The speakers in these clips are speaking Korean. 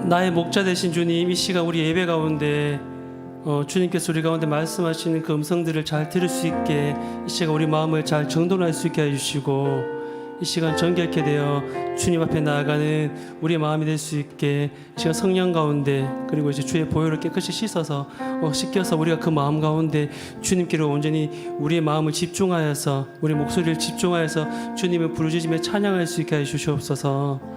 나의 목자 되신 주님, 이 시간 우리 예배 가운데 주님께서 우리 가운데 말씀하시는 그 음성들을 잘 들을 수 있게, 이 시간 우리 마음을 잘 정돈할 수 있게 해주시고, 이 시간 정결케 되어 주님 앞에 나아가는 우리의 마음이 될 수 있게, 이 시간 성령 가운데, 그리고 이제 주의 보혈을 깨끗이 씻어서 씻겨서 우리가 그 마음 가운데 주님께로 온전히 우리의 마음을 집중하여서, 우리 목소리를 집중하여서 주님을 부르짖으며 찬양할 수 있게 해 주시옵소서.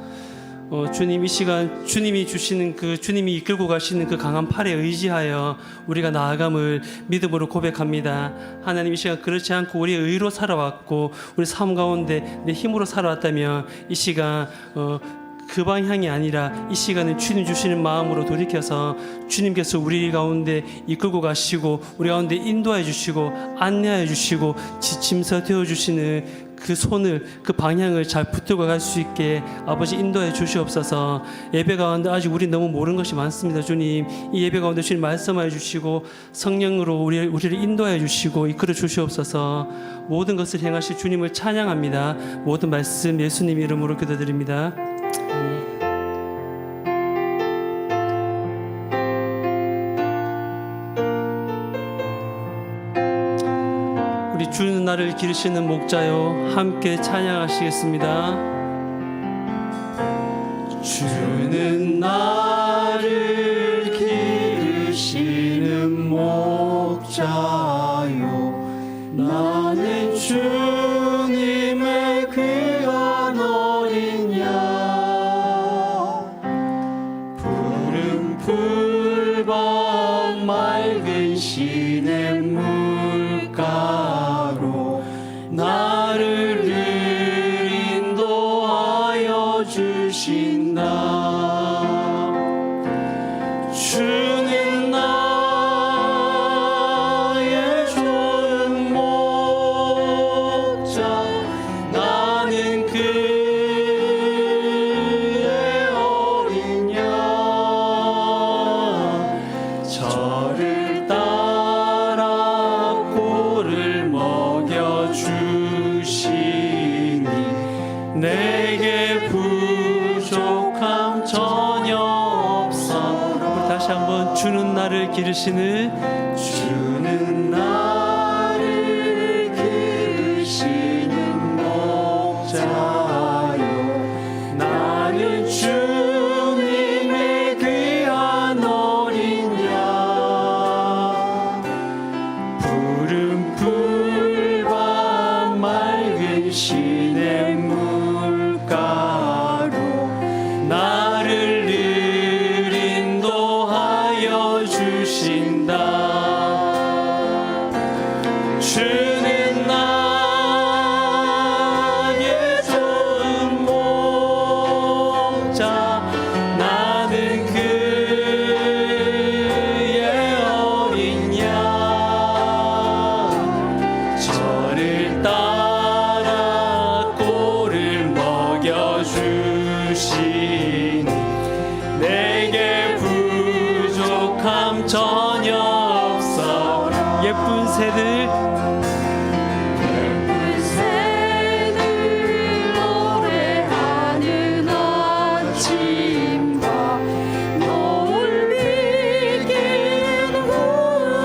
주님, 이 시간 주님이 주시는 주님이 이끌고 가시는 그 강한 팔에 의지하여 우리가 나아감을 믿음으로 고백합니다. 하나님, 이 시간 그렇지 않고 우리의 의로 살아왔고 우리 삶 가운데 내 힘으로 살아왔다면, 이 시간 그 방향이 아니라 이 시간은 주님 주시는 마음으로 돌이켜서 주님께서 우리 가운데 이끌고 가시고 우리 가운데 인도해 주시고 안내해 주시고 지침서 되어 주시는 그 손을, 그 방향을 잘 붙들고 갈 수 있게 아버지 인도해 주시옵소서. 예배 가운데 아직 우리 너무 모르는 것이 많습니다. 주님, 이 예배 가운데 주님 말씀해 주시고 성령으로 우리를 인도해 주시고 이끌어 주시옵소서. 모든 것을 행하실 주님을 찬양합니다. 모든 말씀 예수님 이름으로 기도드립니다. 우리 주는 나를 기르시는 목자요, 함께 찬양하시겠습니다. 주는 나를 기르시는 목자요, 나는 주님의 귀한 어린 양, 푸른 풀밭 맑은 시냇물가로 나를 인도하여 주신다. 주는 나의 좋은 목자, 나는 그의 어린 양, 저를 따라 꼴을 먹여주시니 내게 부족함 전혀 없어. 우리 다시 한번, 주는 나를 기르시는, 주는 나를 기르시는 목자요, 나는 주님의 귀한 어린 양, 푸른 풀밭 맑은 시냇물가로 나를 인도하여 주신다. 주는 나의 좋은 목자, 나는 그의 어린 양, 저를 따라 꼴을 먹여주시니 내게 부족함 전혀 없어. 예쁜 새들 노래하는 아침과 노을 비기는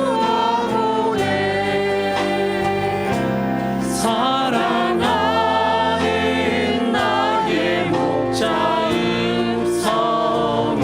구하고네, 사랑하는 나의 목자 음성이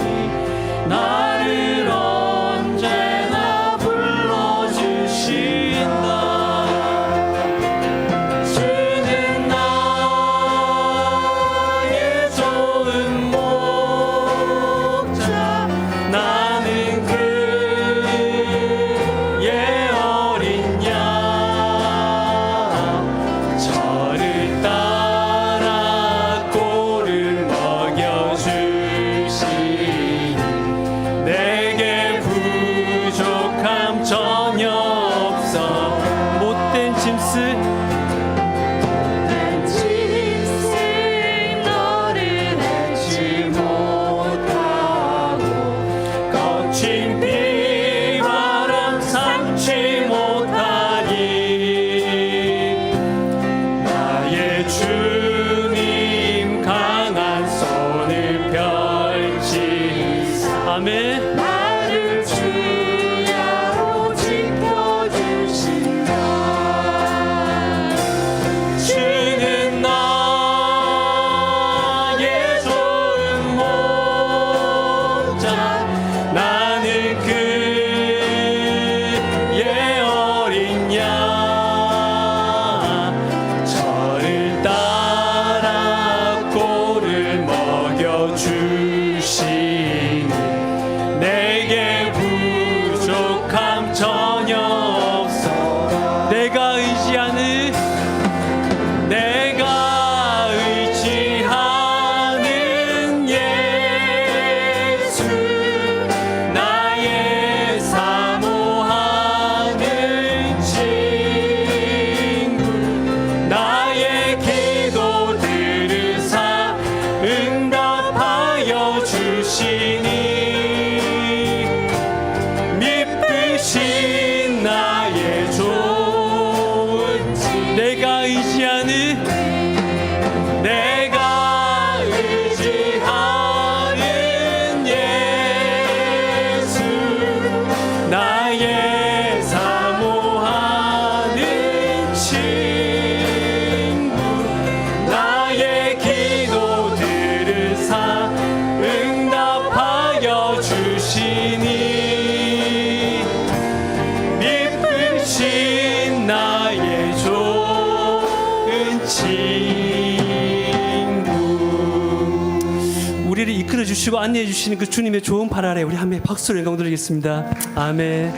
우리를 이끌어 주시고 안내해 주시는 그 주님의 좋은 팔 아래 우리 함께 박수로 영광 드리겠습니다. 아멘.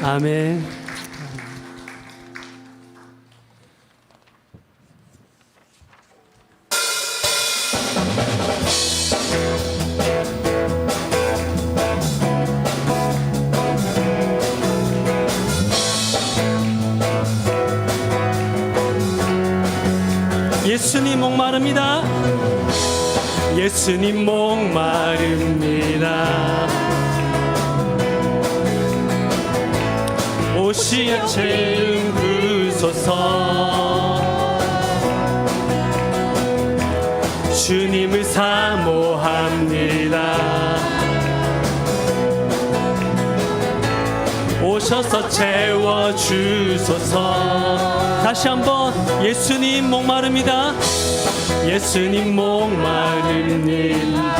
아멘. 예수님 목마릅니다. 예수님 목마릅니다. 오시어 채움 부소서. 주님을 사모합니다. 오셔서 채워주소서. 다시 한번 예수님 목마릅니다. 예수님 목마릅니다.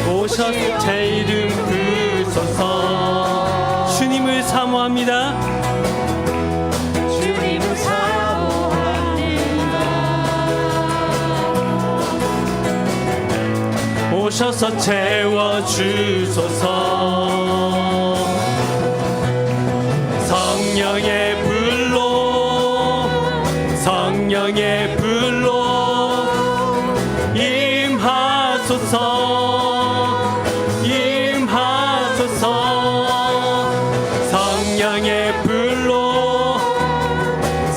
오셔서 제 이름 부소서. 주님을 사모합니다. 주님을 사모합니다. 오셔서 채워주소서. 성령의 불로 성령의 불로 임하소서. 임하소서. 성령의 불로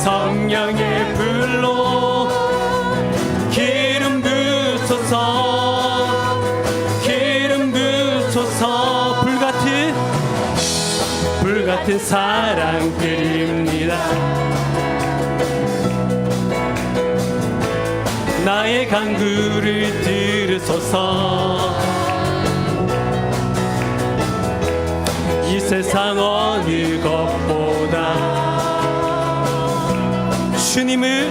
성령의 불로 기름 부소서. 기름 부소서. 불같은 사랑 드립니다. 나의 간구를 들으소서. 이 세상 어느 것보다 주님을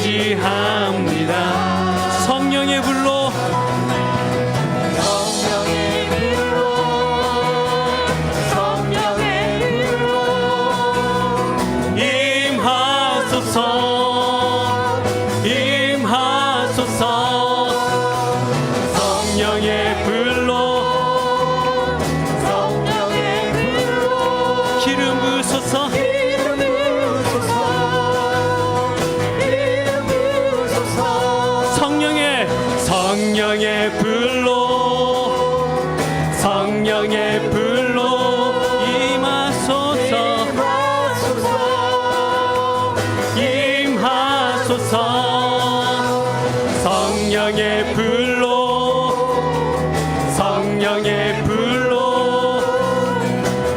의지합니다. 성령의 불로 성령의 불로 임하소서. 임하소서. 성령의 불로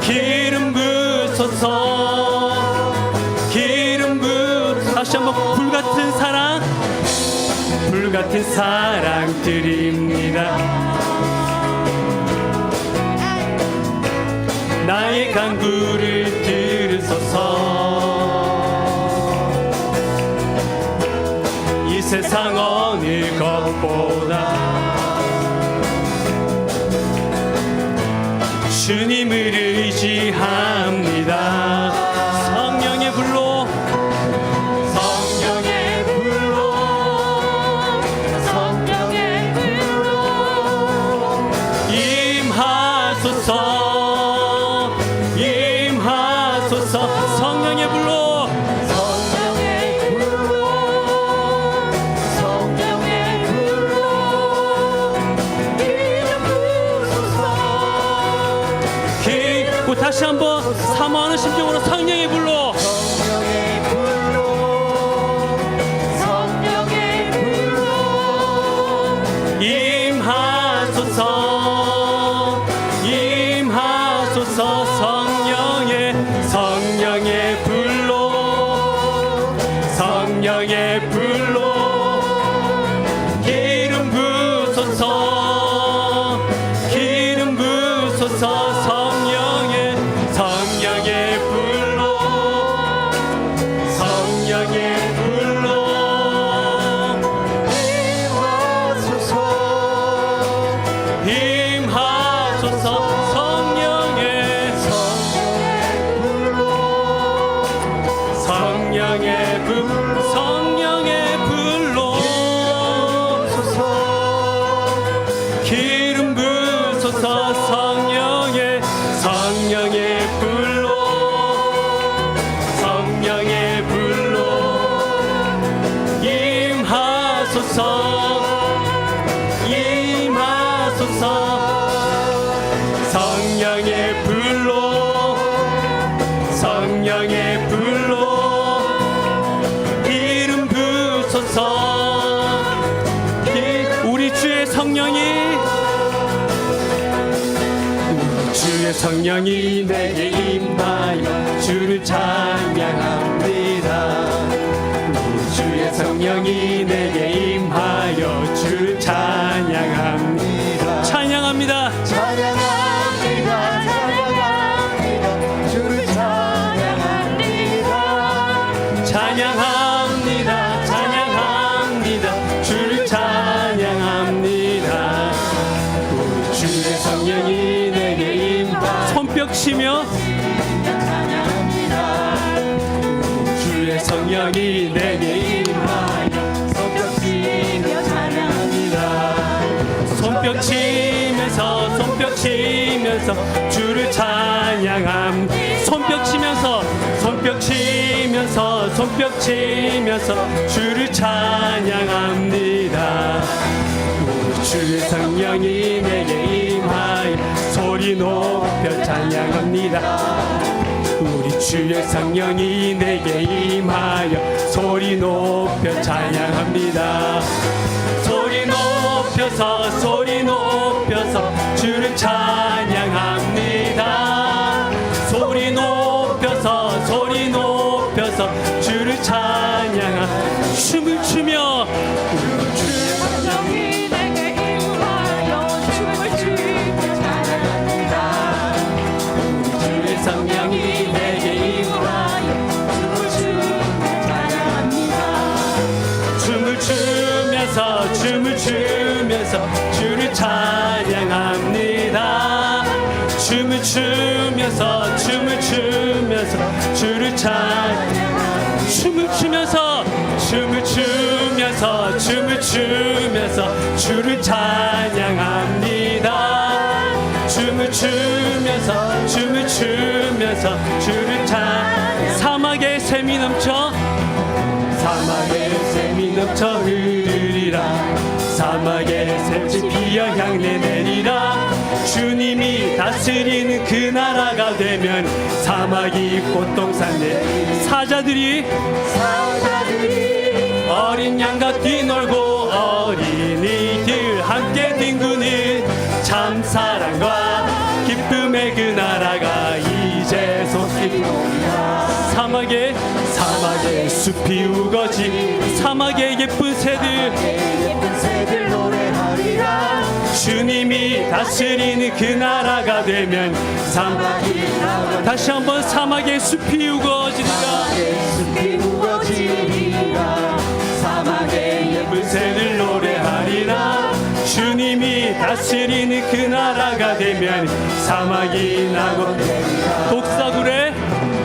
기름 부소서. 기름 부소서. 다시 한번 불같은 사랑 드립니다. 나의 간구를 들으소서. 이 세상 어느 것보다 주님을 의지합니다. 성령의 불로 성령의 불로 다시 한번 사모하는 심정으로 성령의 불로 임하소서. 임하소서. 성령의 불로 성령의 불로 기름 부소서. 기름 부소서. 성령의 불로 성령의 불로 임하소서. 성령의 성령의 불로 기름 부으소서. 성령의 불로 성령의 불로 기름 부으소서. 우리 주의 성령이 내게 임하여 주를 찬양합니다. 우리 주의 성령이 내게 임하여 주를 찬양합니다. 찬양합니다. 주를 찬양합니다. 찬양합니다. 주를 찬양합니다. 우리 주의 성령이 내게 임하. 손뼉 치며 주의 성령이 내게 임하여 손뼉 치면서 주를 찬양함. 손뼉 치면서 주를 찬양합니다. 우리 주의 성령이 내게 임하여 소리 높여 찬양합니다. 우리 주의 성령이 내게 임하여 소리 높여 찬양합니다. 소리 높여서 주를 찬양합니다. 소리 높여서 주를 찬양하. 춤을 추며 주의 성령이 내게 임하여 춤을 추며 찬양합니다. 주의 성령이 내게 임하여 춤을 추며 찬양합니다. 춤을 추면서 주를 찬양합니다. 춤을 추면서 주를 주를 찬양합니다. 춤을 추면서 주를 사막에 샘이 넘쳐 흐르리라. 사막에 샘이 피어 향내 내리라. 주님이 다스리는 그 나라가 되면 사막이 꽃동산에 사자들이 어린 양과 뛰놀고 어린이들 함께 뒹구는 참 사랑과 기쁨의 그 나라가 이제 속히 사막에 숲이 우거지. 사막에 예쁜 새들 노래하리라. 주님이 다스리는 그 나라가 되면 다시 한번 사막에 숲이 우거지리라. 사막에 예쁜 새들 노래하리라. 주님이 다스리는 그 나라가 되면 사막이 나고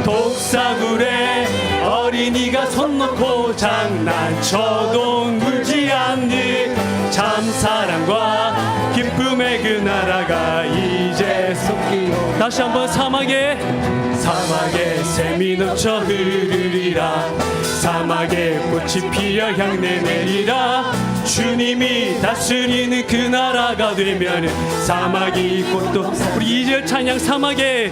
독사굴에 어린이가 손 놓고 장난쳐도 물지 않는 참 사랑과 기쁨의 그 나라가 이제 다시 한번 사막에 샘이 넘쳐 흐르리라. 사막에 꽃이 피어 향내 내리라. 주님이 다스리는 그 나라가 되면 사막이 꽃도. 우리 2절 찬양. 사막에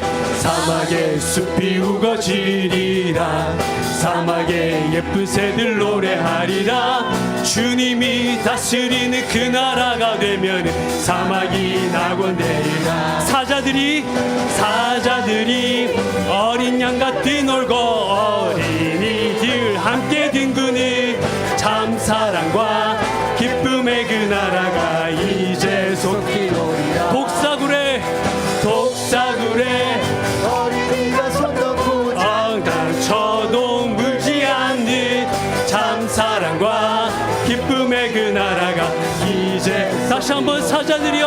숲이 우거지리라. 사막에 예쁜 새들 노래하리라. 주님이 다스리는 그 나라가 되면 사막이 낙원되리라. 사자들이 어린 양과 뛰놀고 어린이들 함께 뒹구는 참 사랑과 기쁨의 그 나라가 이제 속히 오리라. 독사굴에 어린이가 손 놓고 엉당쳐도 물지 않는 참 사랑과 기쁨의 그 나라가 이제. 다시 한번 사자들이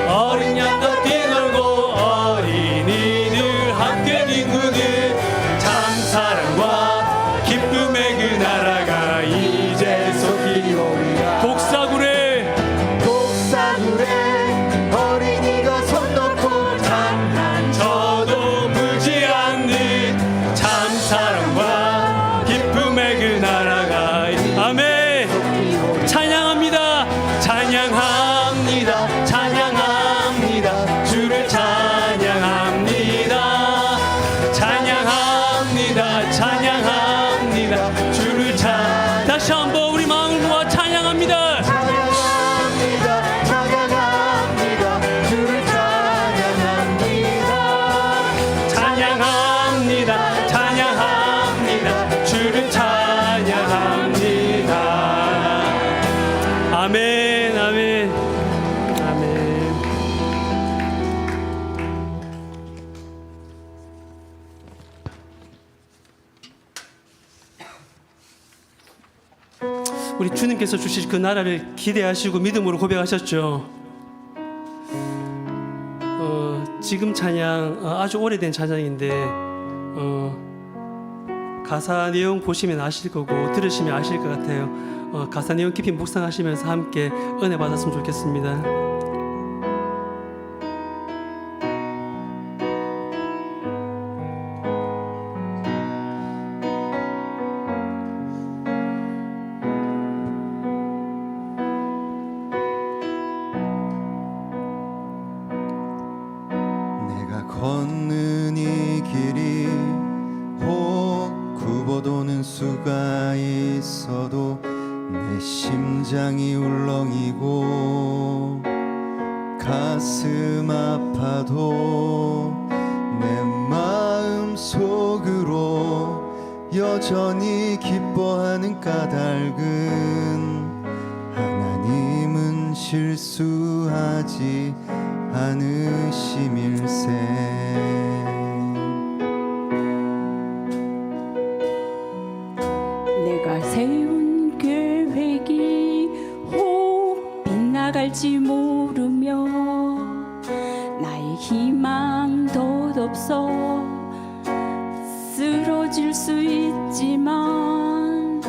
어린 양과 뛰놀고 어린이들 함께 뒹구는 찬양합니다. 찬양합니다. 주를 찬양합니다. 아멘, 아멘, 아멘. 우리 주님께서 주실 그 나라를 기대하시고 믿음으로 고백하셨죠. 지금 찬양 아주 오래된 찬양인데 가사 내용 보시면 아실 거고 들으시면 아실 것 같아요. 가사 내용 깊이 묵상하시면서 함께 은혜 받았으면 좋겠습니다. 걷는 이 길이 혹 굽어도는 수가 있어도 내 심장이 울렁이고 가슴 아파도 내 마음 속으로 여전히 기뻐하는 까닭은 하나님은 실수하지 않으심일세. 내가 세운 계획이 혹 빗나갈지 모르며 나의 희망 덧없어 쓰러질 수 있지만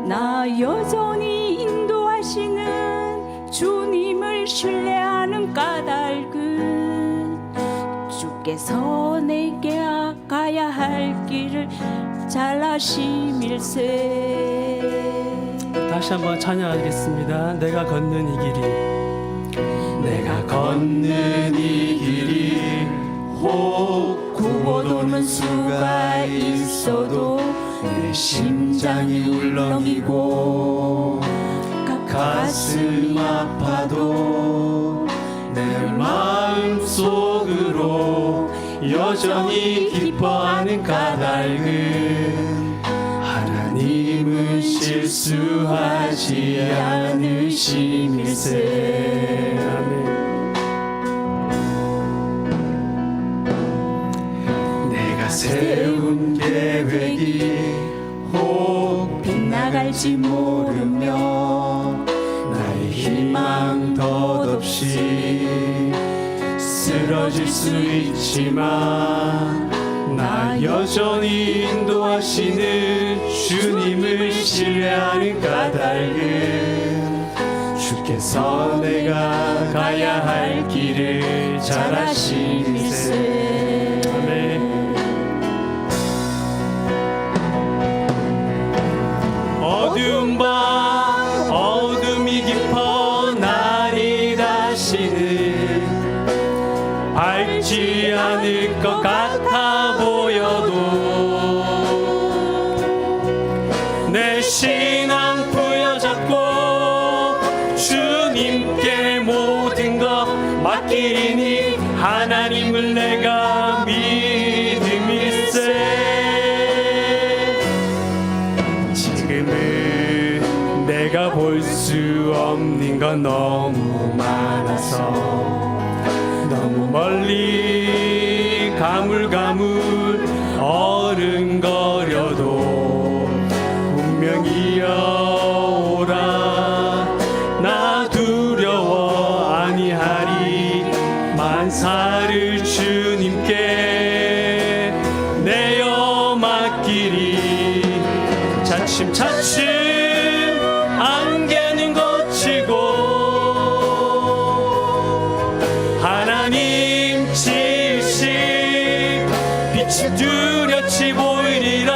나 여전히 인도하시는 주님을 신뢰하는 까닭은 주께서 내게 가야 할 길을 잘 아심일세. 다시 한번 찬양하겠습니다. 내가 걷는 이 길이, 내가 걷는 이 길이 혹 구워도는 수가 있어도 내 심장이 울렁이고 가슴 아파도 내 마음 속으로 여전히 기뻐하는 까닭은 하나님은 실수하지 않으심일세. 아멘. 내가 세운 계획이 혹 빗나갈지 모르며 나의 희망 덧없이 쓰러질 수 있지만 나 여전히 인도하시는 주님을 신뢰하는 까닭은 주께서 내가 가야 할 길을 잘 아심일세. 아멘. 어두운 밤 어둠이 깊어 날이 다시는 밝지 않을 것 같아 보여도 내 신앙 부여잡고 주님께 모든 것 맡기리니 하나님을 내가 믿음일세. 지금은 내가 볼 수 없는 건 너무 많아서 너무 멀리 가물가물 어른거려도 분명히여 오라 나 두려워 아니하리 만사를 주님께 내어 맡기리. 차츰차츰 안개는 거치고 하나님 지으신 빛이 뚜렷이 보이리라.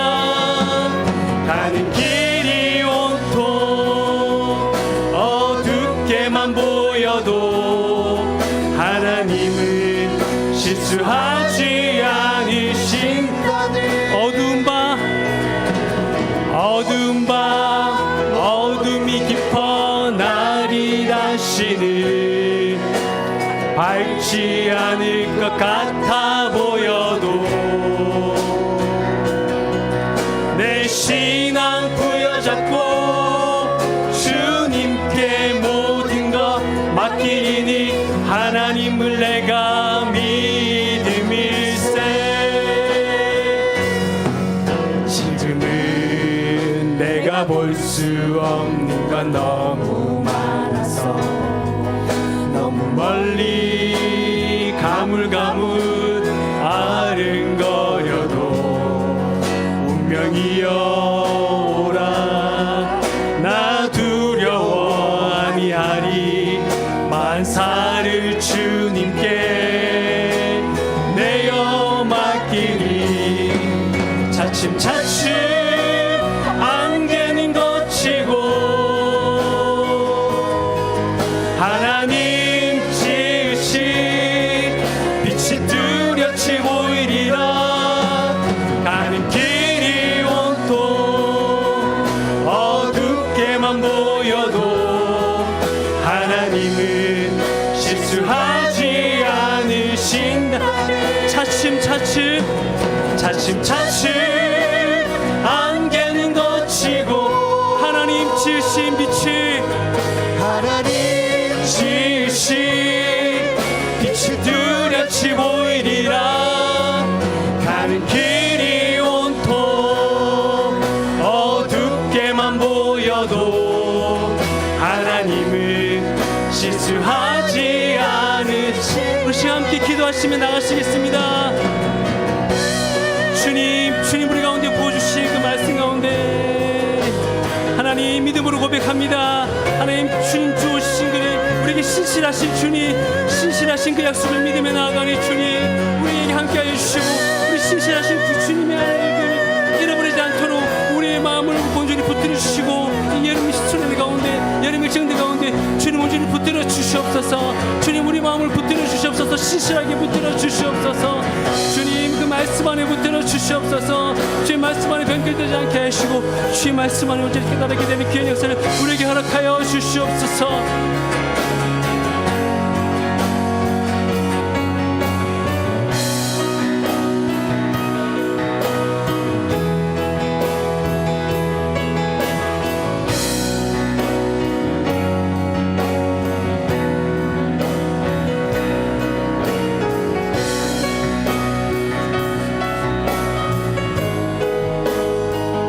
가는 길이 온통 어둡게만 보여도 하나님은 실수하지 않으신 어두운 밤 어둠이 깊어 날이 다시는 밝지 않을 것 같아 보여도 알아볼 수 없는 건 너무 많아서 너무 멀리 가물가물 아른거려도 운명이여 오라 나 두려워 아니하리 만사를 주님께 내어 맡기니 차츰차츰 안개는 거치고 하나님 지으신 빛이 뚜렷이 보이리라 가는 길이 온통 어둡게만 보여도 하나님은 실수하지 않으신다 차츰차츰 안개는 거치고 하나님 지으신 빛이 빛이 뚜렷이 보이리라 가는 길이 온통 어둡게만 보여도 하나님은 실수하지 않으시 우리 시간 함께 기도하시며 나가시겠습니다. 주님 우리 가운데 부어주신 그 말씀 가운데 하나님 믿음으로 고백합니다. 하나님 주님 주오신 그 우리에게 신실하신 주님 신실하신 그 약속을 믿으며 나아가니 주님 우리에게 함께하여 주시고 우리 신실하신 그 주님의 알을 잃어버리지 않도록 우리의 마음을 온전히 붙들어 주시고 이 여름 시초년 가운데 여름의 정대 가운데 주님 온전히 붙들어 주시옵소서. 주님 우리 마음을 붙들어 주시옵소서. 신실하게 붙들어 주시옵소서. 주님 그 말씀 안에 붙들어 주시옵소서. 주의 말씀 안에 변결되지 않게 하시고 주의 말씀 안에 온전히 깨달게 되는 귀한 역사를 우리에게 허락하여 주시옵소서.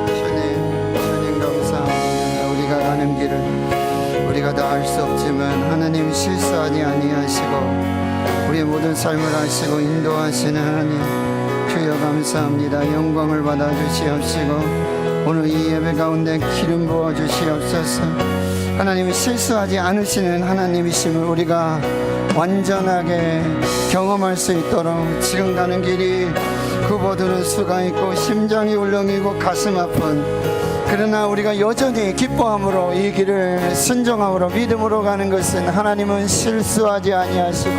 주님 감사합니다. 우리가 가는 길은 우리가 다 알 수 없지만 하나님 실수하지 아니하시고 우리의 모든 삶을 아시고 인도하시는 하나님 주여 감사합니다. 영광을 받아 주시옵시고 오늘 이 예배 가운데 기름 부어 주시옵소서. 하나님이 실수하지 않으시는 하나님이심을 우리가 완전하게 경험할 수 있도록 지금 가는 길이 굽어드는 수가 있고 심장이 울렁이고 가슴 아픈 그러나 우리가 여전히 기뻐함으로 이 길을 순종함으로 믿음으로 가는 것은 하나님은 실수하지 아니하시고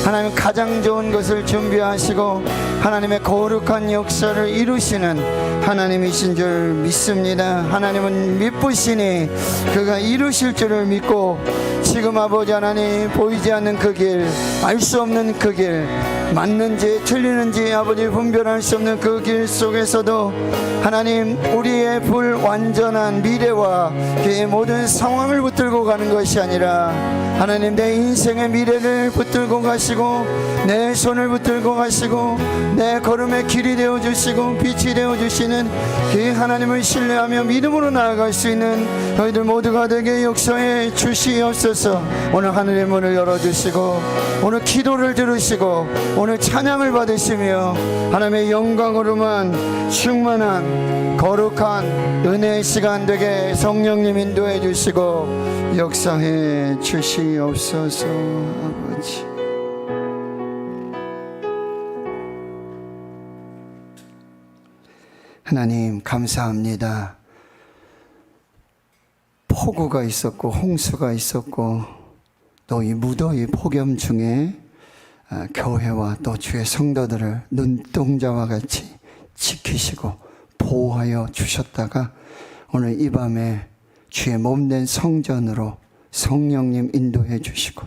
하나님은 가장 좋은 것을 준비하시고 하나님의 거룩한 역사를 이루시는 하나님이신 줄 믿습니다. 하나님은 미쁘시니 그가 이루실 줄을 믿고 지금 아버지 하나님 보이지 않는 그 길, 알 수 없는 그 길, 맞는지 틀리는지 아버지 분별할 수 없는 그 길 속에서도 하나님 우리의 불완전한 미래와 그의 모든 상황을 붙들고 가는 것이 아니라 하나님 내 인생의 미래를 붙들고 가시고 내 손을 붙들고 가시고 내 걸음의 길이 되어주시고 빛이 되어주시는 그 하나님을 신뢰하며 믿음으로 나아갈 수 있는 저희들 모두가 되게 역사해 주시옵소서. 오늘 하늘의 문을 열어주시고 오늘 기도를 들으시고 오늘 찬양을 받으시며 하나님의 영광으로만 충만한 거룩한 은혜의 시간 되게 성령님 인도해 주시고 역사해 주시옵소서. 아버지 하나님 감사합니다. 폭우가 있었고 홍수가 있었고 또 이 무더위 폭염 중에 교회와 또 주의 성도들을 눈동자와 같이 지키시고 보호하여 주셨다가 오늘 이 밤에 주의 몸된 성전으로 성령님 인도해 주시고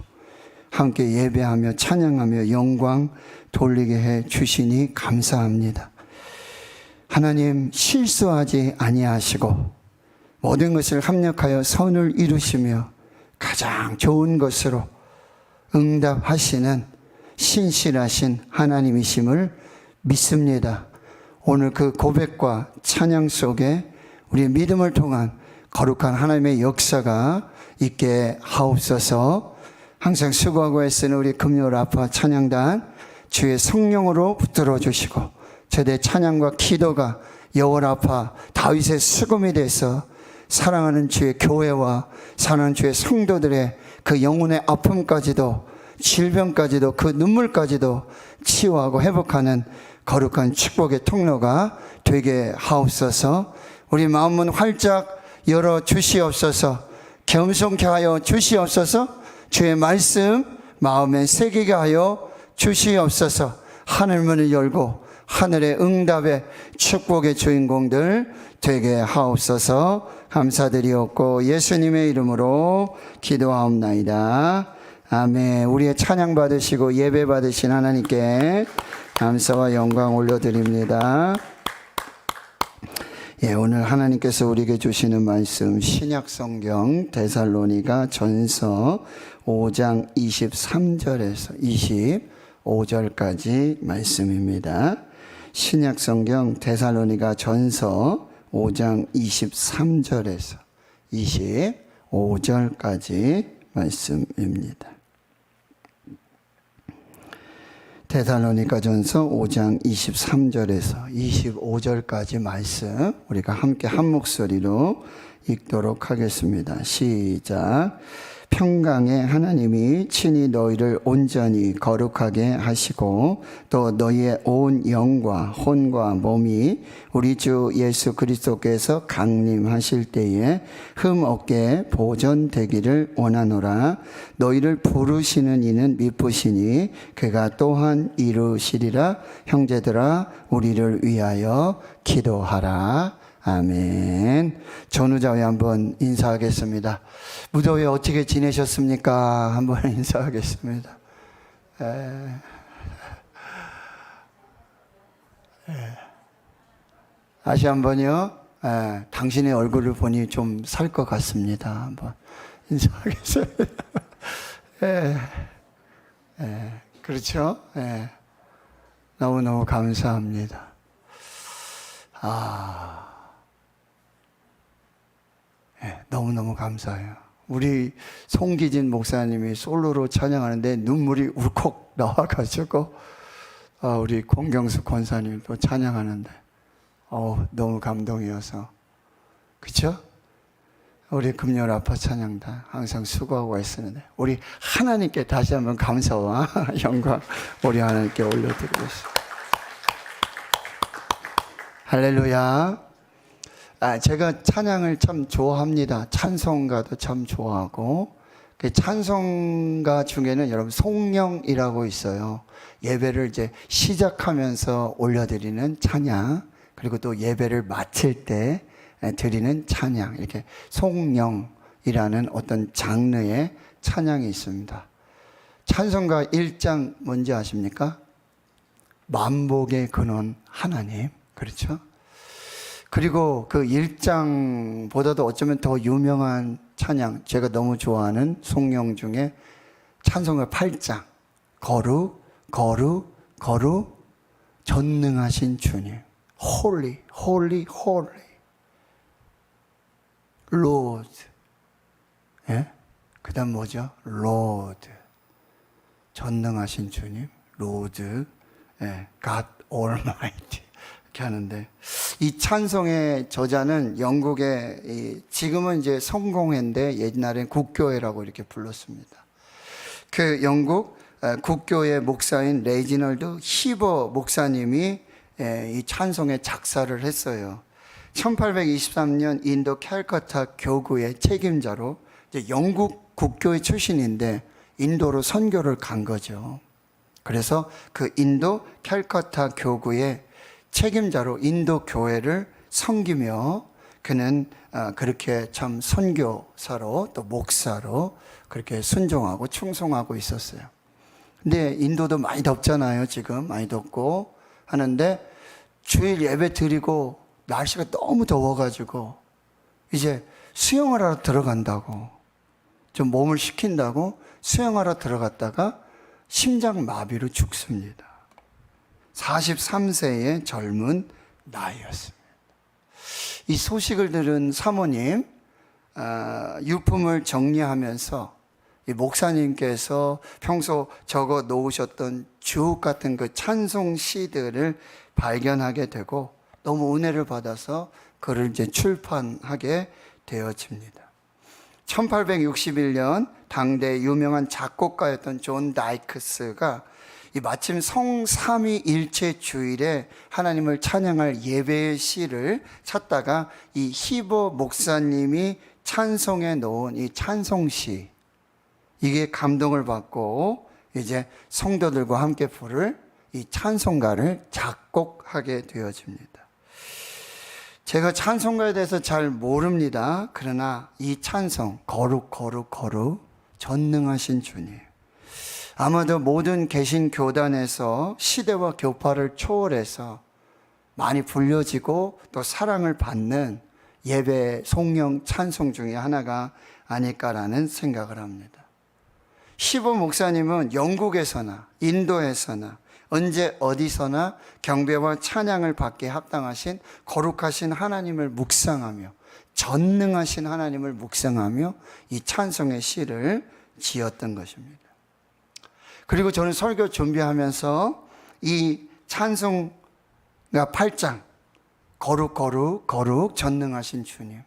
함께 예배하며 찬양하며 영광 돌리게 해 주시니 감사합니다. 하나님 실수하지 아니하시고 모든 것을 합력하여 선을 이루시며 가장 좋은 것으로 응답하시는 신실하신 하나님이심을 믿습니다. 오늘 그 고백과 찬양 속에 우리의 믿음을 통한 거룩한 하나님의 역사가 있게 하옵소서. 항상 수고하고 애쓰는 우리 금요 라파 찬양단 주의 성령으로 붙들어 주시고 제대 찬양과 기도가 여호와 라파 다윗의 수금이 돼서 사랑하는 주의 교회와 사랑하는 주의 성도들의 그 영혼의 아픔까지도 질병까지도 그 눈물까지도 치유하고 회복하는 거룩한 축복의 통로가 되게 하옵소서. 우리 마음은 활짝 열어 주시옵소서. 겸손케 하여 주시옵소서. 주의 말씀 마음에 새기게 하여 주시옵소서. 하늘문을 열고 하늘의 응답의 축복의 주인공들 되게 하옵소서. 감사드리옵고 예수님의 이름으로 기도하옵나이다. 아멘. 우리의 찬양 받으시고 예배 받으신 하나님께 감사와 영광 올려드립니다. 예, 오늘 하나님께서 우리에게 주시는 말씀 신약 성경 데살로니가 전서 5장 23절에서 25절까지 말씀입니다. 신약 성경 데살로니가 전서 5장 23절에서 25절까지 말씀입니다. 데살로니가 전서 5장 23절에서 25절까지 말씀 우리가 함께 한 목소리로 읽도록 하겠습니다. 시작. 평강의 하나님이 친히 너희를 온전히 거룩하게 하시고 또 너희의 온 영과 혼과 몸이 우리 주 예수 그리스도께서 강림하실 때에 흠 없게 보존되기를 원하노라. 너희를 부르시는 이는 미쁘시니 그가 또한 이루시리라. 형제들아 우리를 위하여 기도하라. 아멘. 전우자회 한번 인사하겠습니다. 무더위에 어떻게 지내셨습니까? 한번 인사하겠습니다. 다시 한번요. 당신의 얼굴을 보니 좀 살 것 같습니다. 한번 인사하겠습니다. 그렇죠? 너무너무 감사합니다. 너무너무 감사해요. 우리 송기진 목사님이 솔로로 찬양하는데 눈물이 울컥 나와가지고 우리 공경수 권사님도 찬양하는데 너무 감동이어서 그쵸? 우리 금요 라파 찬양단 항상 수고하고 있었는데 우리 하나님께 다시 한번 감사와 영광 우리 하나님께 올려드리겠습니다. 할렐루야. 제가 찬양을 참 좋아합니다. 찬송가도 참 좋아하고 그 찬송가 중에는 여러분 송영이라고 있어요. 예배를 이제 시작하면서 올려드리는 찬양 그리고 또 예배를 마칠 때 드리는 찬양 이렇게 송영이라는 어떤 장르의 찬양이 있습니다. 찬송가 1장 뭔지 아십니까? 만복의 근원 하나님. 그렇죠? 그리고 그 1장보다도 어쩌면 더 유명한 찬양, 제가 너무 좋아하는 송영 중에 찬송가 8장, 거룩, 거룩, 거룩, 전능하신 주님, Holy, Holy, Holy, Lord, 그 다음 뭐죠? Lord, 전능하신 주님, Lord, God Almighty. 이렇게 하는데 이 찬송의 저자는 영국의 지금은 이제 성공회인데 옛날엔 국교회라고 이렇게 불렀습니다. 그 영국 국교회 목사인 레지널드 히버 목사님이 이 찬송의 작사를 했어요. 1823년 인도 캘커타 교구의 책임자로 이제 영국 국교회 출신인데 인도로 선교를 간 거죠. 그래서 그 인도 캘커타 교구의 책임자로 인도 교회를 섬기며 그는 그렇게 참 선교사로 또 목사로 그렇게 순종하고 충성하고 있었어요. 근데 인도도 많이 덥잖아요. 지금 많이 덥고 하는데 주일 예배 드리고 날씨가 너무 더워가지고 이제 수영을 하러 들어간다고 좀 몸을 식힌다고 수영하러 들어갔다가 심장마비로 죽습니다. 43세의 젊은 나이였습니다. 이 소식을 들은 사모님 유품을 정리하면서 이 목사님께서 평소 적어 놓으셨던 주옥 같은 그 찬송 시들을 발견하게 되고 너무 은혜를 받아서 그를 이제 출판하게 되어집니다. 1861년 당대 유명한 작곡가였던 존 다이크스가 이 마침 성삼위일체 주일에 하나님을 찬양할 예배의 시를 찾다가 이 히버 목사님이 찬송해 놓은 이 찬송시, 이게 감동을 받고 이제 성도들과 함께 부를 이 찬송가를 작곡하게 되어집니다. 제가 찬송가에 대해서 잘 모릅니다. 그러나 이 찬송, 거룩 거룩 거룩 전능하신 주님, 아마도 모든 개신 교단에서 시대와 교파를 초월해서 많이 불려지고 또 사랑을 받는 예배 송영 찬송 중에 하나가 아닐까라는 생각을 합니다. 히버 목사님은 영국에서나 인도에서나 언제 어디서나 경배와 찬양을 받기에 합당하신 거룩하신 하나님을 묵상하며 전능하신 하나님을 묵상하며 이 찬송의 시를 지었던 것입니다. 그리고 저는 설교 준비하면서 이 찬송가 8장 거룩 거룩 거룩 전능하신 주님,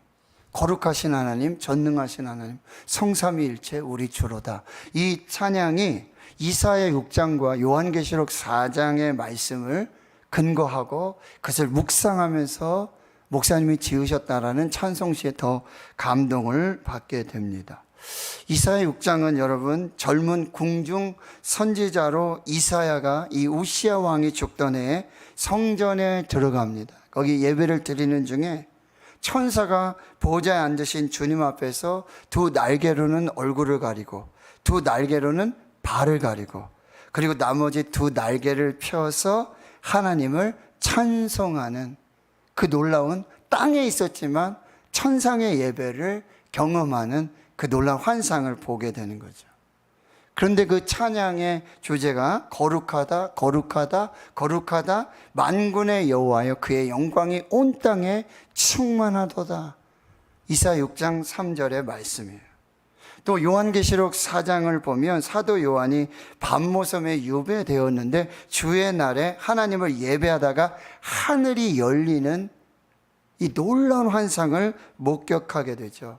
거룩하신 하나님, 전능하신 하나님, 성삼위일체 우리 주로다, 이 찬양이 이사야 6장과 요한계시록 4장의 말씀을 근거하고 그것을 묵상하면서 목사님이 지으셨다라는 찬송시에 더 감동을 받게 됩니다. 이사야 6장은 여러분 젊은 궁중 선지자로 이사야가 이 우시야 왕이 죽던 해에 성전에 들어갑니다. 거기 예배를 드리는 중에 천사가 보좌에 앉으신 주님 앞에서 두 날개로는 얼굴을 가리고 두 날개로는 발을 가리고 그리고 나머지 두 날개를 펴서 하나님을 찬송하는 그 놀라운, 땅에 있었지만 천상의 예배를 경험하는 그 놀라운 환상을 보게 되는 거죠. 그런데 그 찬양의 주제가 거룩하다 거룩하다 거룩하다 만군의 여호와여 그의 영광이 온 땅에 충만하도다, 이사야 6장 3절의 말씀이에요. 또 요한계시록 4장을 보면 사도 요한이 밤모섬에 유배되었는데 주의 날에 하나님을 예배하다가 하늘이 열리는 이 놀라운 환상을 목격하게 되죠.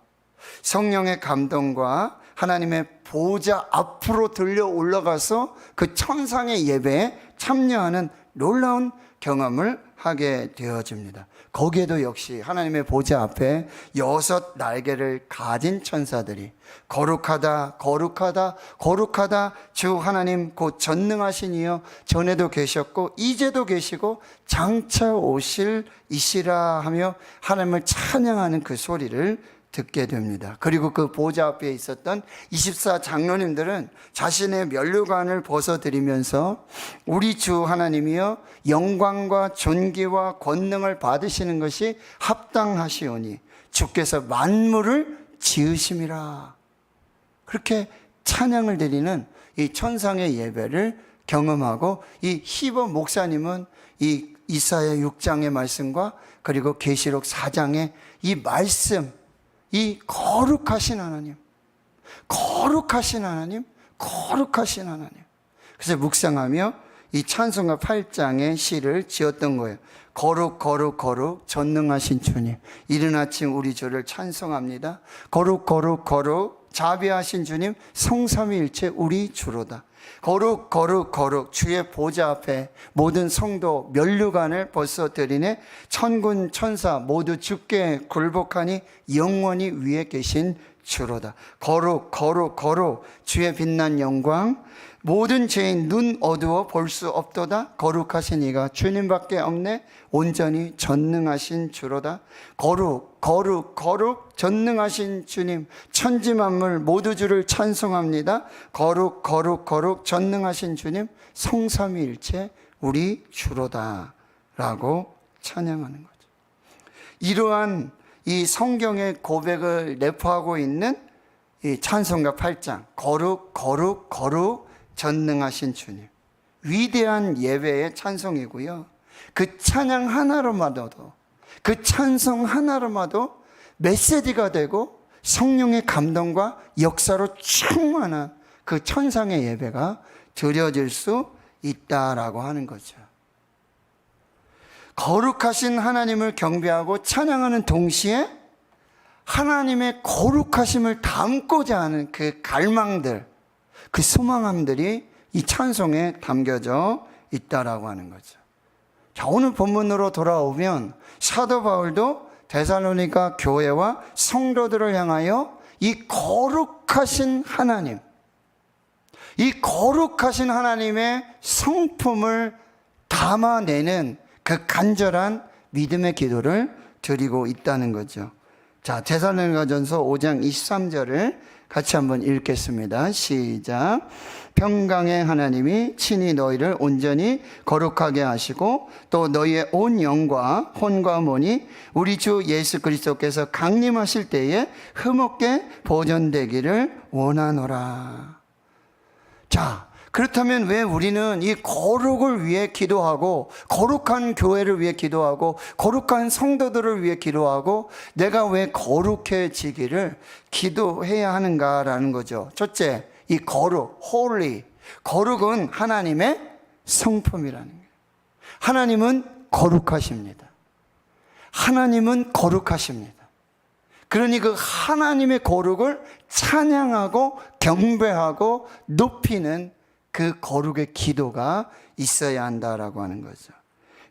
성령의 감동과 하나님의 보좌 앞으로 들려 올라가서 그 천상의 예배에 참여하는 놀라운 경험을 하게 되어집니다. 거기에도 역시 하나님의 보좌 앞에 6 날개를 가진 천사들이 거룩하다 거룩하다 거룩하다 주 하나님 곧 전능하신 이여 전에도 계셨고 이제도 계시고 장차 오실 이시라 하며 하나님을 찬양하는 그 소리를 듣게 됩니다. 그리고 그 보좌 앞에 있었던 24 장로님들은 자신의 면류관을 벗어드리면서 우리 주 하나님이여 영광과 존귀와 권능을 받으시는 것이 합당하시오니 주께서 만물을 지으심이라, 그렇게 찬양을 드리는 이 천상의 예배를 경험하고 이 히버 목사님은 이 이사야 6장의 말씀과 그리고 계시록 4장의 이 말씀, 이 거룩하신 하나님, 거룩하신 하나님, 거룩하신 하나님, 그래서 묵상하며 이 찬송가 8장의 시를 지었던 거예요. 거룩 거룩 거룩 전능하신 주님, 이른 아침 우리 주를 찬송합니다. 거룩 거룩 거룩 자비하신 주님, 성삼위일체 우리 주로다. 거룩 거룩 거룩 주의 보좌 앞에 모든 성도 면류관을 벗어드리네 천군 천사 모두 주께 굴복하니 영원히 위에 계신 주로다. 거룩 거룩 거룩 주의 빛난 영광 모든 죄인 눈 어두워 볼 수 없도다. 거룩하신 이가 주님밖에 없네 온전히 전능하신 주로다. 거룩 거룩 거룩 전능하신 주님 천지만물 모두 주를 찬송합니다. 거룩 거룩 거룩 전능하신 주님 성삼위일체 우리 주로다 라고 찬양하는 거죠. 이러한 이 성경의 고백을 내포하고 있는 이 찬송가 8장 거룩 거룩 거룩 전능하신 주님, 위대한 예배의 찬송이고요. 그 찬양 하나로마저도 그 찬송 하나로마도 메시지가 되고 성령의 감동과 역사로 충만한 그 천상의 예배가 드려질 수 있다라고 하는 거죠. 거룩하신 하나님을 경배하고 찬양하는 동시에 하나님의 거룩하심을 담고자 하는 그 갈망들, 그 소망함들이 이 찬송에 담겨져 있다라고 하는 거죠. 자, 오늘 본문으로 돌아오면 사도 바울도 데살로니가 교회와 성도들을 향하여 이 거룩하신 하나님, 이 거룩하신 하나님의 성품을 담아내는 그 간절한 믿음의 기도를 드리고 있다는 거죠. 자, 데살로니가전서 5장 23절을 같이 한번 읽겠습니다. 시작. 평강의 하나님이 친히 너희를 온전히 거룩하게 하시고 또 너희의 온 영과 혼과 몸이 우리 주 예수 그리스도께서 강림하실 때에 흠없게 보존되기를 원하노라. 자, 그렇다면 왜 우리는 이 거룩을 위해 기도하고 거룩한 교회를 위해 기도하고 거룩한 성도들을 위해 기도하고 내가 왜 거룩해지기를 기도해야 하는가라는 거죠. 첫째, 이 거룩, holy. 거룩은 하나님의 성품이라는 거예요. 하나님은 거룩하십니다. 하나님은 거룩하십니다. 그러니 그 하나님의 거룩을 찬양하고 경배하고 높이는 그 거룩의 기도가 있어야 한다라고 하는 거죠.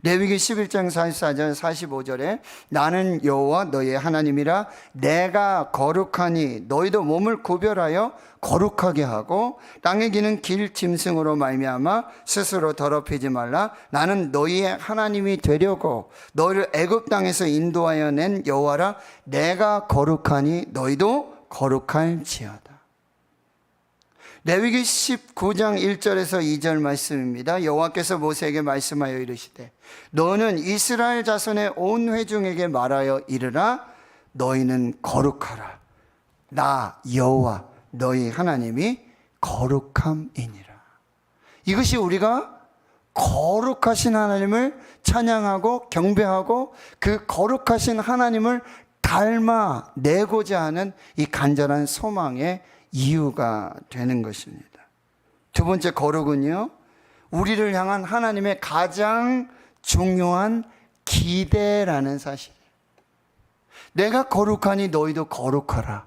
레위기 11장 44절 45절에 나는 여호와 너의 하나님이라 내가 거룩하니 너희도 몸을 구별하여 거룩하게 하고 땅에 기는 길 짐승으로 말미암아 스스로 더럽히지 말라. 나는 너희의 하나님이 되려고 너희를 애굽 땅에서 인도하여 낸 여호와라. 내가 거룩하니 너희도 거룩할지어다. 레위기 19장 1절에서 2절 말씀입니다. 여호와께서 모세에게 말씀하여 이르시되 너는 이스라엘 자손의 온 회중에게 말하여 이르라. 너희는 거룩하라. 나 여호와 너희 하나님이 거룩함이니라. 이것이 우리가 거룩하신 하나님을 찬양하고 경배하고 그 거룩하신 하나님을 닮아내고자 하는 이 간절한 소망의 이유가 되는 것입니다. 두 번째, 거룩은요, 우리를 향한 하나님의 가장 중요한 기대라는 사실이에요. 내가 거룩하니 너희도 거룩하라.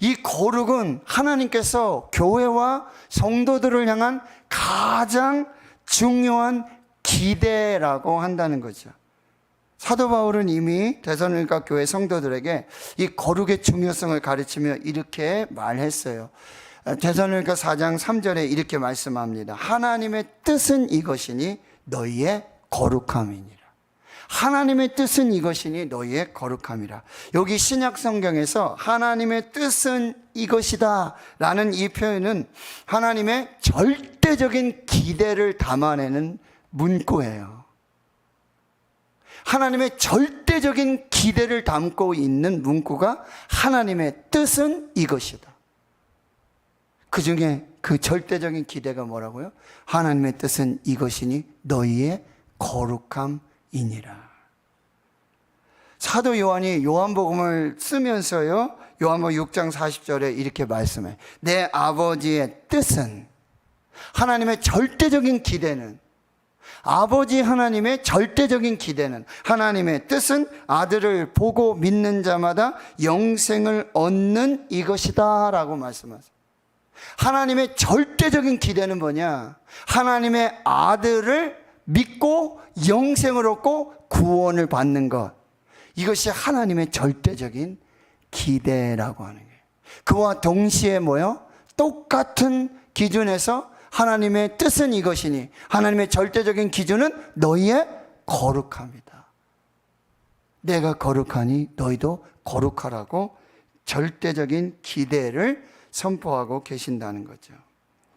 이 거룩은 하나님께서 교회와 성도들을 향한 가장 중요한 기대라고 한다는 거죠. 사도 바울은 이미 데살로니가 교회 성도들에게 이 거룩의 중요성을 가르치며 이렇게 말했어요. 데살로니가 4장 3절에 이렇게 말씀합니다. 하나님의 뜻은 이것이니 너희의 거룩함이니라. 하나님의 뜻은 이것이니 너희의 거룩함이라. 여기 신약 성경에서 하나님의 뜻은 이것이다 라는 이 표현은 하나님의 절대적인 기대를 담아내는 문구예요. 하나님의 절대적인 기대를 담고 있는 문구가 하나님의 뜻은 이것이다. 그 중에 그 절대적인 기대가 뭐라고요? 하나님의 뜻은 이것이니 너희의 거룩함이니라. 사도 요한이 요한복음을 쓰면서요, 요한복음 6장 40절에 이렇게 말씀해. 내 아버지의 뜻은, 하나님의 절대적인 기대는, 아버지 하나님의 절대적인 기대는, 하나님의 뜻은 아들을 보고 믿는 자마다 영생을 얻는 이것이다 라고 말씀하세요. 하나님의 절대적인 기대는 뭐냐? 하나님의 아들을 믿고 영생을 얻고 구원을 받는 것. 이것이 하나님의 절대적인 기대라고 하는 거예요. 그와 동시에 뭐요? 똑같은 기준에서 하나님의 뜻은 이것이니 하나님의 절대적인 기준은 너희의 거룩함이다. 내가 거룩하니 너희도 거룩하라고 절대적인 기대를 선포하고 계신다는 거죠.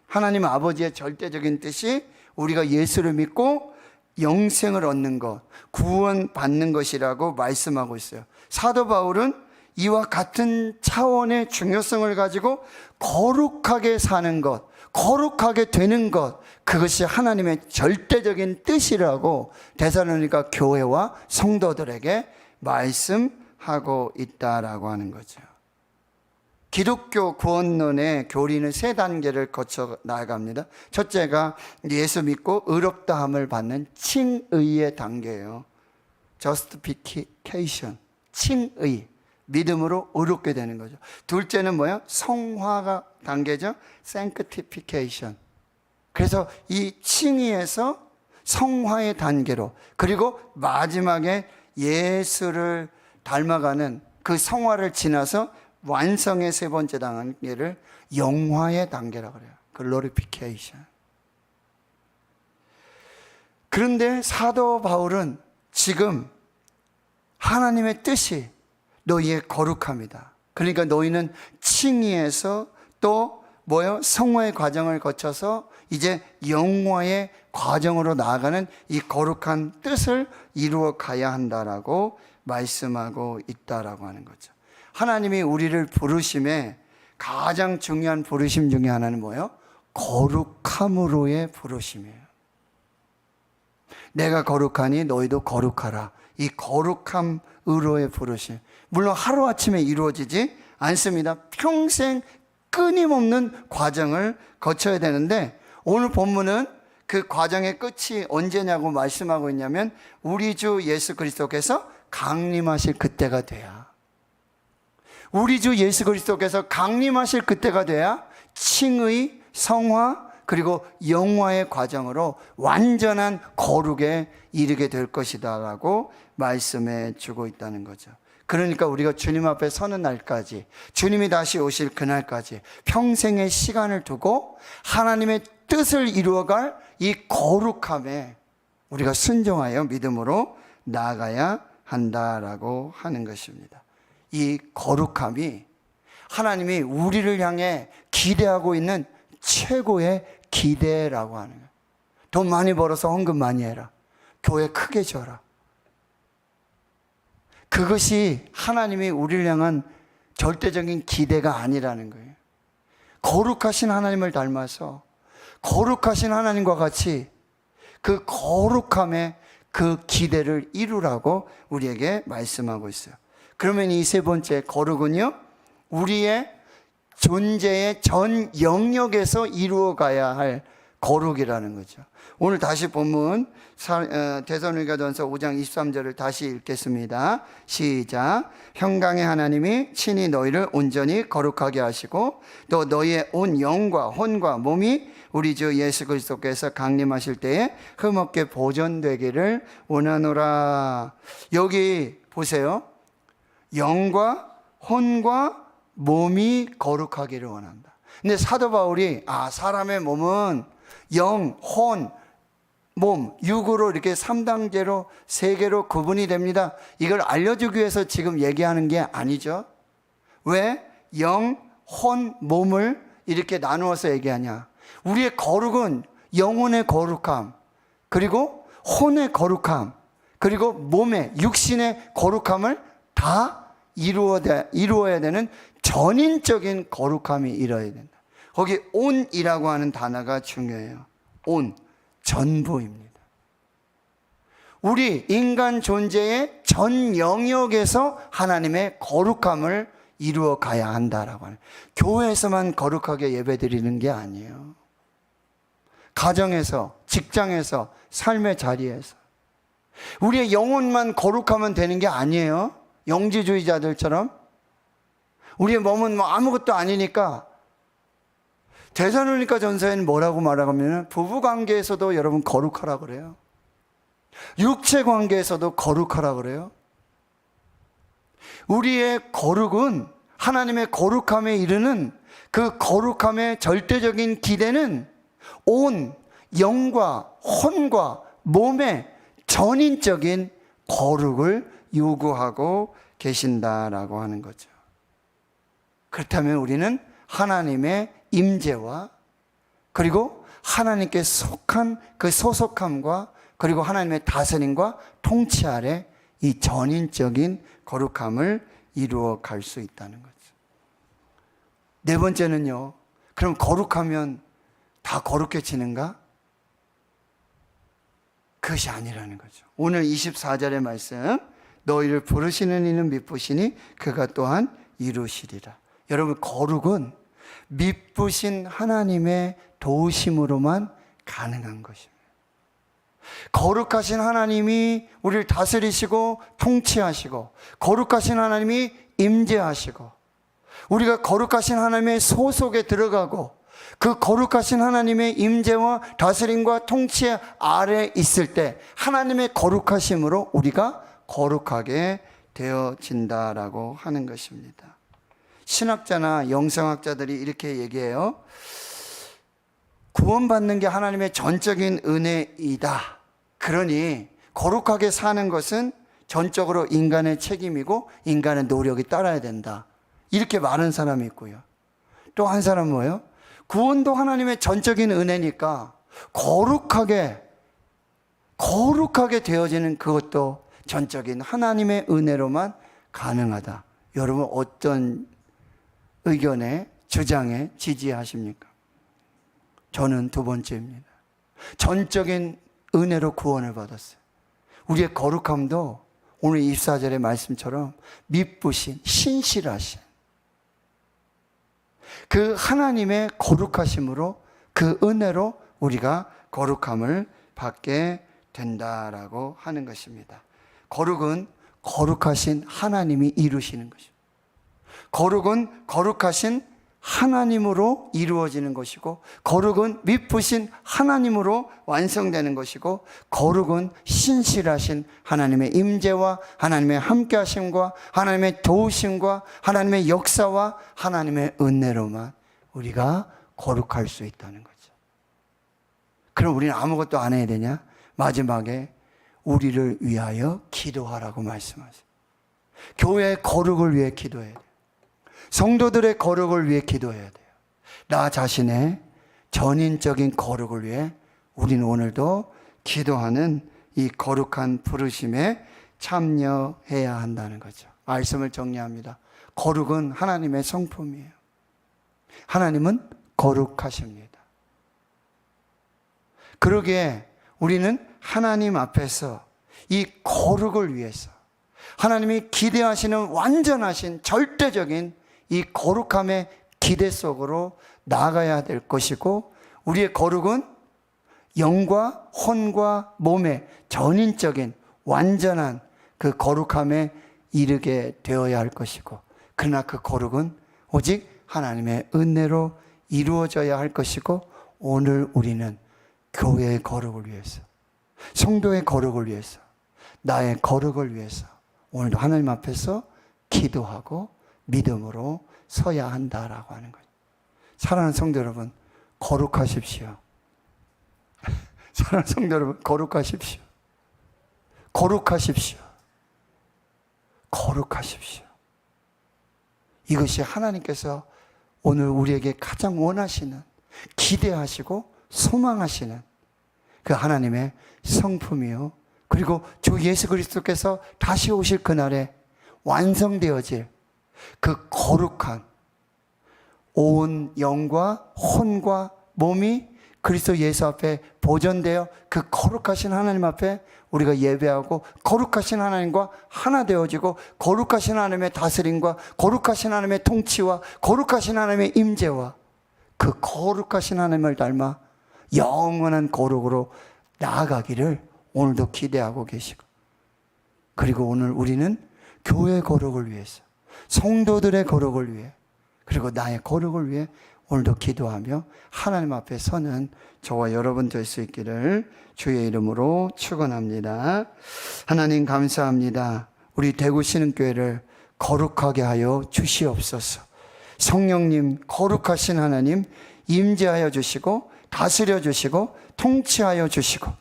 하나님 아버지의 절대적인 뜻이 우리가 예수를 믿고 영생을 얻는 것, 구원받는 것이라고 말씀하고 있어요. 사도 바울은 이와 같은 차원의 중요성을 가지고 거룩하게 사는 것, 거룩하게 되는 것, 그것이 하나님의 절대적인 뜻이라고 데살로니가 교회와 성도들에게 말씀하고 있다라고 하는 거죠. 기독교 구원론의 교리는 3단계를 거쳐 나아갑니다. 첫째가 예수 믿고 의롭다함을 받는 칭의의 단계예요. justification, 칭의, 믿음으로 의롭게 되는 거죠. 둘째는 뭐예요? 성화가 단계죠. sanctification. 그래서 이 칭의에서 성화의 단계로, 그리고 마지막에 예수를 닮아가는 그 성화를 지나서 완성의 3번째 단계를 영화의 단계라고 그래요. glorification. 그런데 사도 바울은 지금 하나님의 뜻이 너희의 거룩함이다. 그러니까 너희는 칭의에서 또 뭐요? 성화의 과정을 거쳐서 이제 영화의 과정으로 나아가는 이 거룩한 뜻을 이루어 가야 한다라고 말씀하고 있다라고 하는 거죠. 하나님이 우리를 부르심에 가장 중요한 부르심 중에 하나는 뭐예요? 거룩함으로의 부르심이에요. 내가 거룩하니 너희도 거룩하라. 이 거룩함으로의 부르심. 물론 하루아침에 이루어지지 않습니다. 평생 끊임없는 과정을 거쳐야 되는데, 오늘 본문은 그 과정의 끝이 언제냐고 말씀하고 있냐면 우리 주 예수 그리스도께서 강림하실 그때가 돼야, 우리 주 예수 그리스도께서 강림하실 그때가 돼야 칭의, 성화, 그리고 영화의 과정으로 완전한 거룩에 이르게 될 것이다 라고 말씀해 주고 있다는 거죠. 그러니까 우리가 주님 앞에 서는 날까지, 주님이 다시 오실 그날까지 평생의 시간을 두고 하나님의 뜻을 이루어갈 이 거룩함에 우리가 순종하여 믿음으로 나아가야 한다라고 하는 것입니다. 이 거룩함이 하나님이 우리를 향해 기대하고 있는 최고의 기대라고 하는 거예요. 돈 많이 벌어서 헌금 많이 해라. 교회 크게 줘라. 그것이 하나님이 우리를 향한 절대적인 기대가 아니라는 거예요. 거룩하신 하나님을 닮아서 거룩하신 하나님과 같이 그 거룩함의 그 기대를 이루라고 우리에게 말씀하고 있어요. 그러면 이 3번째 거룩은요, 우리의 존재의 전 영역에서 이루어가야 할 거룩이라는 거죠. 오늘 다시 본문 데살로니가전서 5장 23절을 다시 읽겠습니다. 시작. 평강의 하나님이 친히 너희를 온전히 거룩하게 하시고 또 너희의 온 영과 혼과 몸이 우리 주 예수 그리스도께서 강림하실 때에 흠없게 보존되기를 원하노라. 여기 보세요. 영과 혼과 몸이 거룩하기를 원한다. 근데 사도 바울이 사람의 몸은 영, 혼, 몸, 육으로 이렇게 3단계로 3개로 구분이 됩니다. 이걸 알려주기 위해서 지금 얘기하는 게 아니죠. 왜 영, 혼, 몸을 이렇게 나누어서 얘기하냐? 우리의 거룩은 영혼의 거룩함, 그리고 혼의 거룩함, 그리고 몸의 육신의 거룩함을 다 이루어야 되는 전인적인 거룩함이 이루어야 된다. 거기 온이라고 하는 단어가 중요해요. 온, 전부입니다. 우리 인간 존재의 전 영역에서 하나님의 거룩함을 이루어 가야 한다라고 하는, 교회에서만 거룩하게 예배드리는 게 아니에요. 가정에서, 직장에서, 삶의 자리에서 우리의 영혼만 거룩하면 되는 게 아니에요. 영지주의자들처럼 우리의 몸은 아무것도 아니니까. 데살로니가 전서에는 뭐라고 말하냐면 부부관계에서도 여러분 거룩하라 그래요. 육체관계에서도 거룩하라 그래요. 우리의 거룩은, 하나님의 거룩함에 이르는 그 거룩함의 절대적인 기대는 온 영과 혼과 몸의 전인적인 거룩을 요구하고 계신다라고 하는 거죠. 그렇다면 우리는 하나님의 임재와 그리고 하나님께 속한 그 소속함과 그리고 하나님의 다스림과 통치 아래 이 전인적인 거룩함을 이루어 갈 수 있다는 거죠. 4번째는요, 그럼 거룩하면 다 거룩해지는가? 그것이 아니라는 거죠. 오늘 24절의 말씀, 너희를 부르시는 이는 미쁘시니 그가 또한 이루시리라. 여러분, 거룩은 미쁘신 하나님의 도우심으로만 가능한 것입니다. 거룩하신 하나님이 우리를 다스리시고 통치하시고, 거룩하신 하나님이 임재하시고, 우리가 거룩하신 하나님의 소속에 들어가고, 그 거룩하신 하나님의 임재와 다스림과 통치 아래 있을 때 하나님의 거룩하심으로 우리가 거룩하게 되어진다라고 하는 것입니다. 신학자나 영성학자들이 이렇게 얘기해요. 구원받는 게 하나님의 전적인 은혜이다. 그러니 거룩하게 사는 것은 전적으로 인간의 책임이고 인간의 노력이 따라야 된다. 이렇게 말하는 사람이 있고요. 또 한 사람은 뭐예요? 구원도 하나님의 전적인 은혜니까 거룩하게 되어지는 그것도 전적인 하나님의 은혜로만 가능하다. 여러분, 어떤 의견에, 주장에 지지하십니까? 저는 두 번째입니다. 전적인 은혜로 구원을 받았어요. 우리의 거룩함도 오늘 24절의 말씀처럼 미쁘신, 신실하신 그 하나님의 거룩하심으로, 그 은혜로 우리가 거룩함을 받게 된다라고 하는 것입니다. 거룩은 거룩하신 하나님이 이루시는 것입니다. 거룩은 거룩하신 하나님으로 이루어지는 것이고, 거룩은 미쁘신 하나님으로 완성되는 것이고, 거룩은 신실하신 하나님의 임재와 하나님의 함께하심과 하나님의 도우심과 하나님의 역사와 하나님의 은혜로만 우리가 거룩할 수 있다는 거죠. 그럼 우리는 아무것도 안 해야 되냐? 마지막에 우리를 위하여 기도하라고 말씀하세요. 교회의 거룩을 위해 기도해야 돼요. 성도들의 거룩을 위해 기도해야 돼요. 나 자신의 전인적인 거룩을 위해 우리는 오늘도 기도하는 이 거룩한 부르심에 참여해야 한다는 거죠. 말씀을 정리합니다. 거룩은 하나님의 성품이에요. 하나님은 거룩하십니다. 그러기에 우리는 하나님 앞에서 이 거룩을 위해서 하나님이 기대하시는 완전하신 절대적인 이 거룩함의 기대 속으로 나아가야 될 것이고, 우리의 거룩은 영과 혼과 몸의 전인적인 완전한 그 거룩함에 이르게 되어야 할 것이고, 그러나 그 거룩은 오직 하나님의 은혜로 이루어져야 할 것이고, 오늘 우리는 교회의 거룩을 위해서, 성도의 거룩을 위해서, 나의 거룩을 위해서 오늘도 하나님 앞에서 기도하고 믿음으로 서야 한다라고 하는 거예요. 사랑하는 성도 여러분, 거룩하십시오. 사랑하는 성도 여러분, 거룩하십시오. 거룩하십시오. 거룩하십시오. 이것이 하나님께서 오늘 우리에게 가장 원하시는, 기대하시고 소망하시는 그 하나님의 성품이요, 그리고 주 예수 그리스도께서 다시 오실 그날에 완성되어질 그 거룩한 온 영과 혼과 몸이 그리스도 예수 앞에 보존되어 그 거룩하신 하나님 앞에 우리가 예배하고, 거룩하신 하나님과 하나 되어지고, 거룩하신 하나님의 다스림과 거룩하신 하나님의 통치와 거룩하신 하나님의 임재와 그 거룩하신 하나님을 닮아 영원한 거룩으로 나아가기를 오늘도 기대하고 계시고, 그리고 오늘 우리는 교회의 거룩을 위해서, 성도들의 거룩을 위해, 그리고 나의 거룩을 위해 오늘도 기도하며 하나님 앞에 서는 저와 여러분 될 수 있기를 주의 이름으로 축원합니다. 하나님 감사합니다. 우리 대구 신흥교회를 거룩하게 하여 주시옵소서. 성령님, 거룩하신 하나님 임재하여 주시고 다스려 주시고 통치하여 주시고,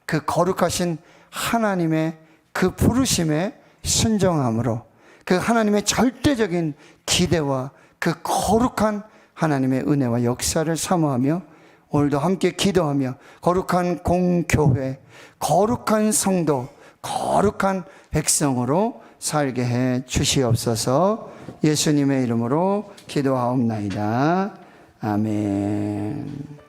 그 거룩하신 하나님의 그 부르심에 순종함으로 그 하나님의 절대적인 기대와 그 거룩한 하나님의 은혜와 역사를 사모하며 오늘도 함께 기도하며 거룩한 공교회, 거룩한 성도, 거룩한 백성으로 살게 해 주시옵소서. 예수님의 이름으로 기도하옵나이다. 아멘.